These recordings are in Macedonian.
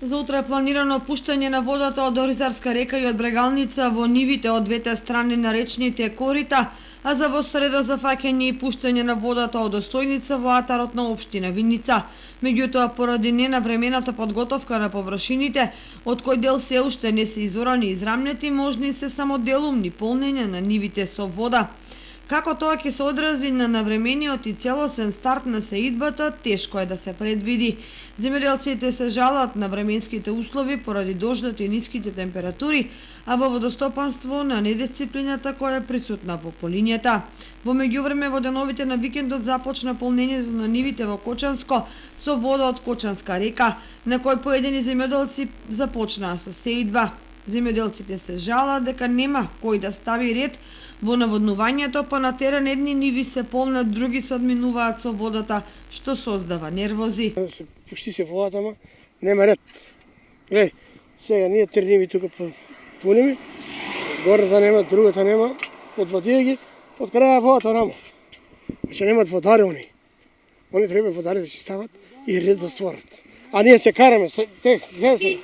За утре е планирано пуштање на водата од Оризарска река и од Брегалница во нивите од двете страни на речните корита, а за во среда за фаќање и пуштање на водата од Остојница во атарот на општина Виница. Меѓутоа, поради ненавремената подготовка на површините, од кој дел се уште не се изорани и израмнети, можни се само делумни полнења на нивите со вода. Како тоа ќе се одрази на навремениот и целосен старт на сеидбата, тешко е да се предвиди. Земјоделците се жалат на временските услови поради дождот и ниските температури, а во водостопанство на недисциплината која е присутна во полињата. Во меѓувреме, во деновите на викендот започна полнењето на нивите во Кочанско со вода од Кочанска река, на кој поедини земјоделци започнаа со сеидба. Земјоделците се жалат дека нема кој да стави ред во наводнувањето, па на терен едни ниви се полнат, други се одминуваат со водата, што создава нервози. Пушти се водата, ама нема ред. Глеј, сега ние три ниви тука пуниме, гората нема, другата нема, подводија ги, од краја водата нема. Значи немат водари они. Они треба водари да се стават и ред да створат. А ние се караме, те, гледај,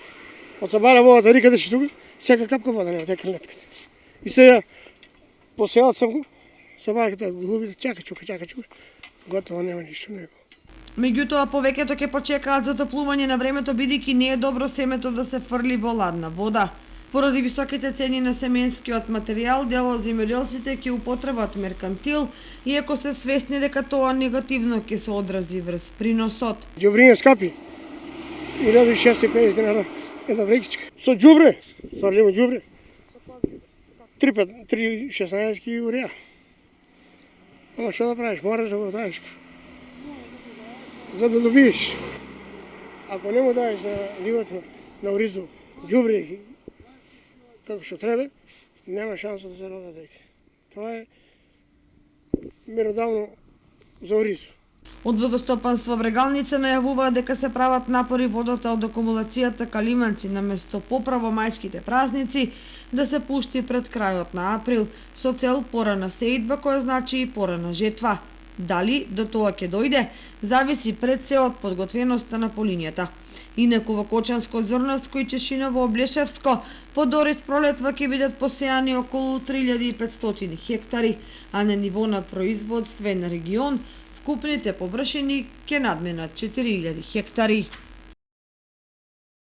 од сабаля водата рикаде што тука, сека капка вода нема, тека летката. И сега поселат сам го, сабалката глубите, чака, готово нема ништо него. Меѓутоа, повеќето ќе почекаат за топлување на времето, бидејќи не е добро семето да се фрли во ладна вода. Поради високите цени на семенскиот материјал, дел од земјоделците ќе употребат меркантил, иако се свесни дека тоа негативно ќе се одрази врз приносот. Ѓубриња скапи, 1650 динара една врекичка. Со ѓубре, фрлимо ѓубре. 3,16 уреа. Ама што да правиш, мораш да го даеш. За да добиеш. Ако не му даеш на нивото на оризу ѓубре како што треба, нема шанса да се рода дете. Тоа е меродавно за оризу. Од водостопанство Брегалница најавуваат дека се прават напори водата од акумулацијата Калиманци наместо поправо мајските празници да се пушти пред крајот на април, со цел порана сеидба која значи и порана жетва. Дали до тоа ќе дојде, зависи пред се од подготвеноста на полињата. Инаку во Кочанско, Зорновско и Чешиново Облешевско по Дорис пролетва ќе бидат посејани околу 3500 хектари, а на ниво на производствен регион вкупните површини ќе надменат 4000 хектари.